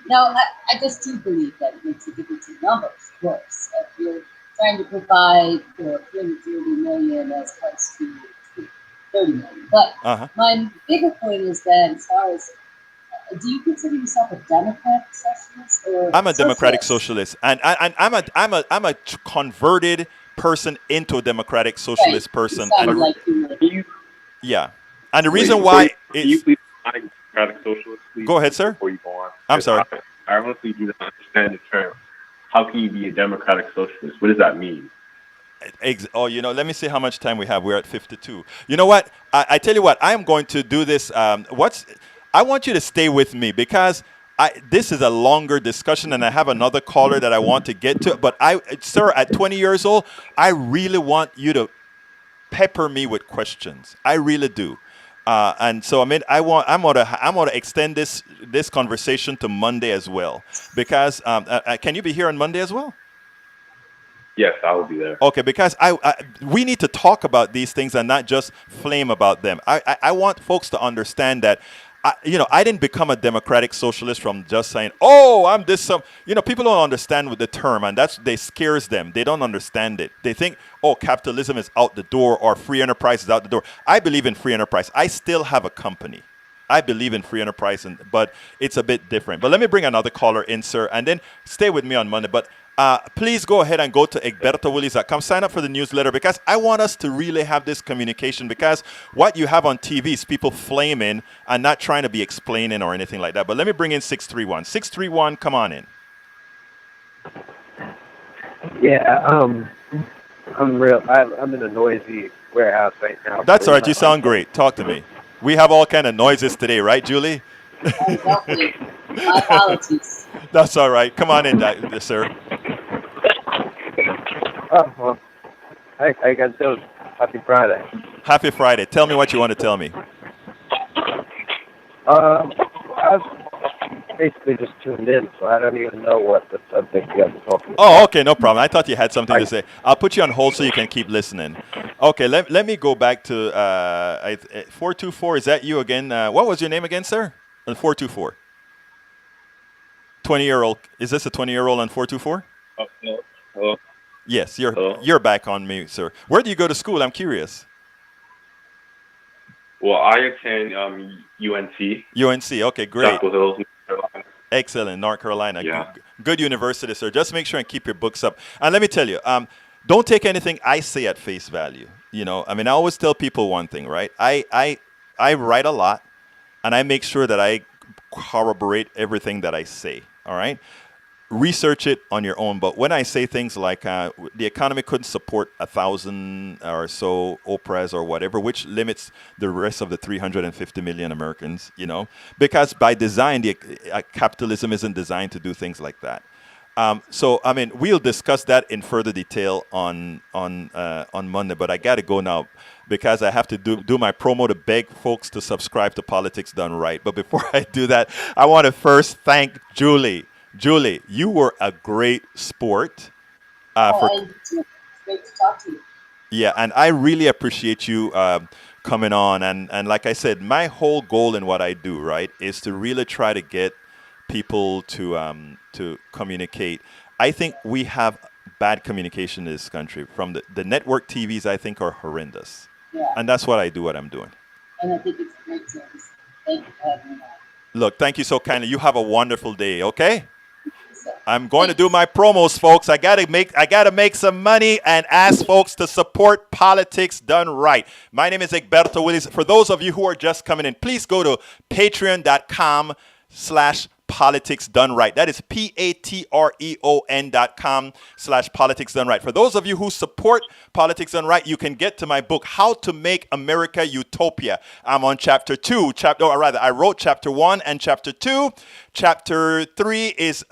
No, I just do believe that it makes a difference in numbers, of course. If you're trying to provide for 330 million as opposed to 30 million. But my bigger point is that as far as, do you consider yourself a democratic socialist? Or I'm a democratic socialist, and I'm a converted person into a democratic socialist person. And like you. Yeah, and the reason why can you please define democratic socialist, please? Go ahead, sir. Before you go on, I'm sorry. I honestly do not understand the term. How can you be a democratic socialist? What does that mean? Let me see how much time we have. We're at 52. You know what? I tell you what. I am going to do this. I want you to stay with me because this is a longer discussion, and I have another caller that I want to get to. But sir, at 20 years old, I really want you to pepper me with questions. I really do. And so I'm gonna extend this conversation to Monday as well, because can you be here on Monday as well? Yes, I will be there. Okay, because we need to talk about these things and not just flame about them. I want folks to understand that. I didn't become a democratic socialist from just saying, "Oh, I'm this." People don't understand with the term, and they scares them. They don't understand it. They think, "Oh, capitalism is out the door, or free enterprise is out the door." I believe in free enterprise. I still have a company. I believe in free enterprise, but it's a bit different. But let me bring another caller in, sir, and then stay with me on Monday. But please go ahead and go to egbertowillies.com. Sign up for the newsletter, because I want us to really have this communication, because what you have on TV is people flaming and not trying to be explaining or anything like that. But let me bring in 631. 631, come on in. Yeah, I'm in a noisy warehouse right now. That's all right. You sound great. Talk to me. We have all kind of noises today, right, Julie? My apologies. That's all right. Come on in, sir. Well, I can tell. Happy Friday. Happy Friday. Tell me what you want to tell me. I basically just tuned in, so I don't even know what the subject you guys are talking about. Oh, okay, no problem. I thought you had something to say. I'll put you on hold so you can keep listening. Okay, let me go back to 424. Is that you again? What was your name again, sir? 424. 20-year-old. Is this a 20-year-old on 424? Oh, Hello. Yes, Hello. you're back on me, sir. Where do you go to school? I'm curious. Well, I attend UNC, UNC. Okay, great. Chapel Hill, North Carolina. Excellent, North Carolina. Yeah. Good university, sir. Just make sure and keep your books up. And let me tell you, don't take anything I say at face value. You know, I mean, I always tell people one thing, right? I write a lot, and I make sure that I corroborate everything that I say. All right. Research it on your own. But when I say things like the economy couldn't support 1,000 or so Oprahs or whatever, which limits the rest of the 350 million Americans, you know, because by design, capitalism isn't designed to do things like that. So, I mean, we'll discuss that in further detail on Monday. But I got to go now because I have to do my promo to beg folks to subscribe to Politics Done Right. But before I do that, I want to first thank Julie. Julie, you were a great sport. And it's great to talk to you. Yeah, and I really appreciate you coming on. And like I said, my whole goal in what I do, right, is to really try to get people to communicate. I think we have bad communication in this country. From the network TVs, I think, are horrendous. Yeah. And that's what I do, what I'm doing. And I think it's a great service. Thank you for having me on. Look, thank you so kindly. You have a wonderful day, okay? I'm going to do my promos, folks. I gotta make some money and ask folks to support Politics Done Right. My name is Egberto Willis. For those of you who are just coming in, please go to patreon.com/Politics Done Right. That is patreon.com/Politics Done Right. For those of you who support Politics Done Right, you can get to my book, How to Make America Utopia. I'm on chapter 2. I wrote chapter 1 and chapter 2. Chapter 3 is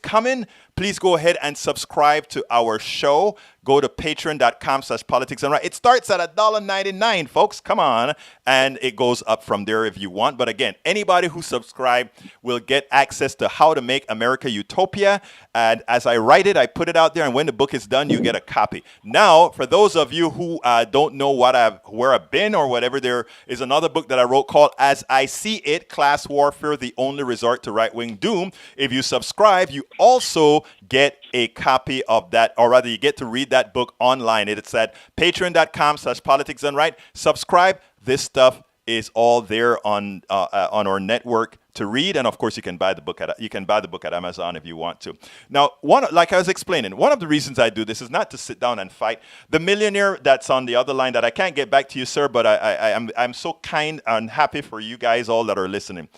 coming. Please go ahead and subscribe to our show. Go to patreon.com/Politics Done Right. It starts at $1.99, folks. Come on. And it goes up from there if you want. But again, anybody who subscribe will get access to How to Make America Utopia. And as I write it, I put it out there. And when the book is done, you get a copy. Now, for those of you who don't know where I've been or whatever, there is another book that I wrote called As I See It, Class Warfare, the Only Resort to Right-Wing Doom. If you subscribe, you also get a copy of that, or rather you get to read that book online. It's at patreon.com/Politics Done Right. Subscribe. This stuff is all there on our network to read, and of course you can buy the book at Amazon if you want to. Now, like I was explaining, one of the reasons I do this is not to sit down and fight. The millionaire that's on the other line that I can't get back to you, sir, but I'm so kind and happy for you guys all that are listening.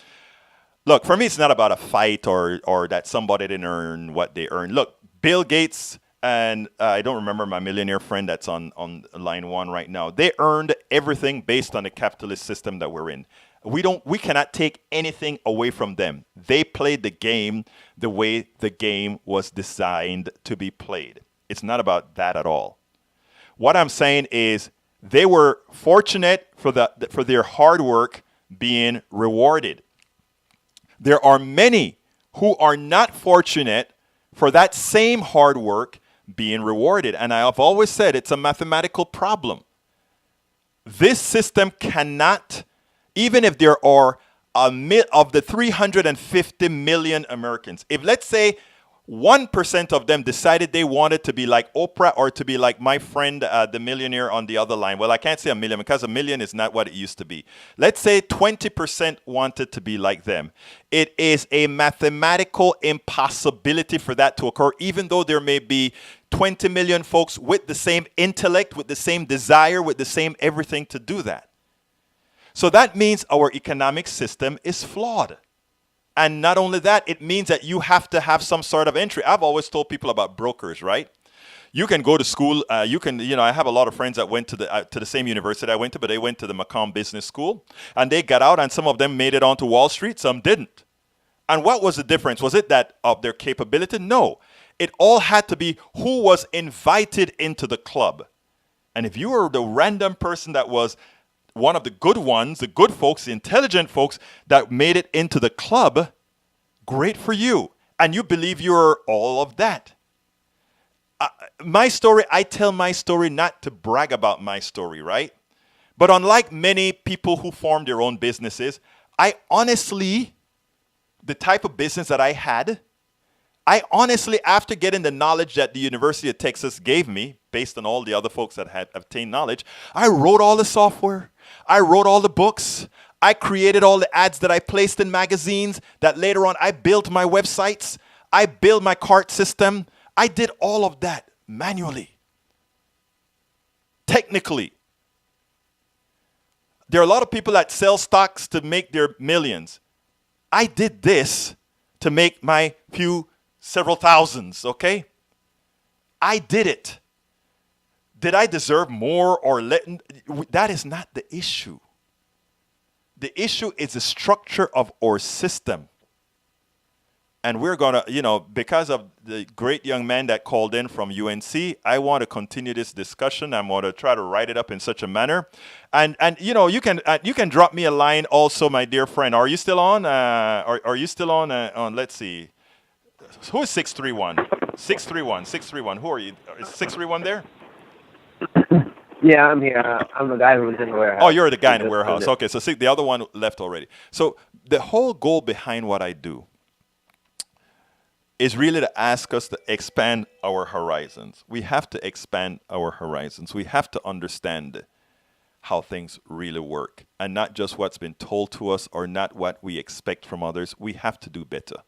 Look, for me, it's not about a fight or that somebody didn't earn what they earned. Look, Bill Gates and I don't remember my millionaire friend that's on line 1 right now. They earned everything based on the capitalist system that we're in. We cannot take anything away from them. They played the game the way the game was designed to be played. It's not about that at all. What I'm saying is they were fortunate for their hard work being rewarded. There are many who are not fortunate for that same hard work being rewarded. And I have always said it's a mathematical problem. This system cannot, even if there are of the 350 million Americans, if let's say 1% of them decided they wanted to be like Oprah or to be like my friend, the millionaire on the other line. Well, I can't say a million because a million is not what it used to be. Let's say 20% wanted to be like them. It is a mathematical impossibility for that to occur, even though there may be 20 million folks with the same intellect, with the same desire, with the same everything to do that. So that means our economic system is flawed. And not only that, it means that you have to have some sort of entry. I've always told people about brokers, right? You can go to school. I have a lot of friends that went to the same university I went to, but they went to the Macomb Business School. And they got out, and some of them made it onto Wall Street, some didn't. And what was the difference? Was it that of their capability? No. It all had to be who was invited into the club. And if you were the random person that was one of the good ones, the good folks, the intelligent folks that made it into the club, great for you. And you believe you're all of that. My story, I tell my story not to brag about my story, right? But unlike many people who form their own businesses, I honestly, the type of business that I I honestly, after getting the knowledge that the University of Texas gave me, based on all the other folks that had obtained knowledge, I wrote all the software. I wrote all the books. I created all the ads that I placed in magazines that later on I built my websites. I built my cart system. I did all of that manually. Technically. There are a lot of people that sell stocks to make their millions. I did this to make my several thousands, okay? I did it. Did I deserve more or less? That is not the issue. The issue is the structure of our system. And we're going to, because of the great young man that called in from UNC, I want to continue this discussion. I'm going to try to write it up in such a manner. And you can drop me a line also, my dear friend. Are you still on? Are you still on? Let's see. Who is 631? 631. Who are you? Is 631 there? Yeah, I'm here. I'm the guy who was in the warehouse. Oh, you're the guy in the warehouse. Okay, so the other one left already. So the whole goal behind what I do is really to ask us to expand our horizons. We have to expand our horizons. We have to understand how things really work and not just what's been told to us or not what we expect from others. We have to do better.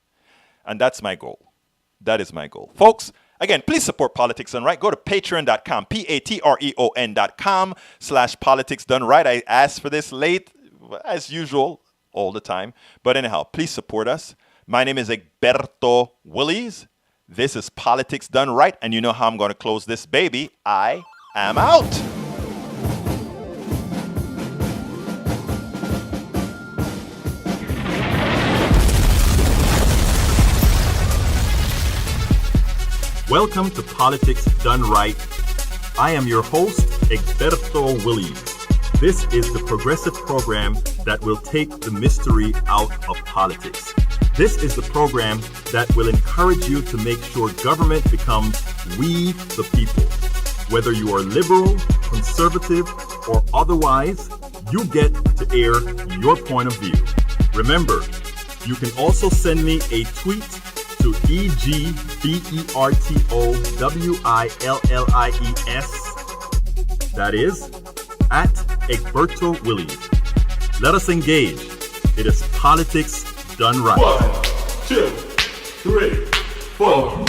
And that's my goal. That is my goal. Folks, again, please support Politics Done Right. Go to patreon.com, patreon.com/politics done right. I asked for this late, as usual, all the time. But anyhow, please support us. My name is Egberto Willies. This is Politics Done Right. And you know how I'm going to close this baby. I am out. Welcome to Politics Done Right. I am your host, Egberto Willies. This is the progressive program that will take the mystery out of politics. This is the program that will encourage you to make sure government becomes we the people. Whether you are liberal, conservative, or otherwise, you get to air your point of view. Remember, you can also send me a tweet to EGBERTOWILLIES. That is at Egberto Willies. Let us engage. It is Politics Done Right. 1, 2, 3, 4.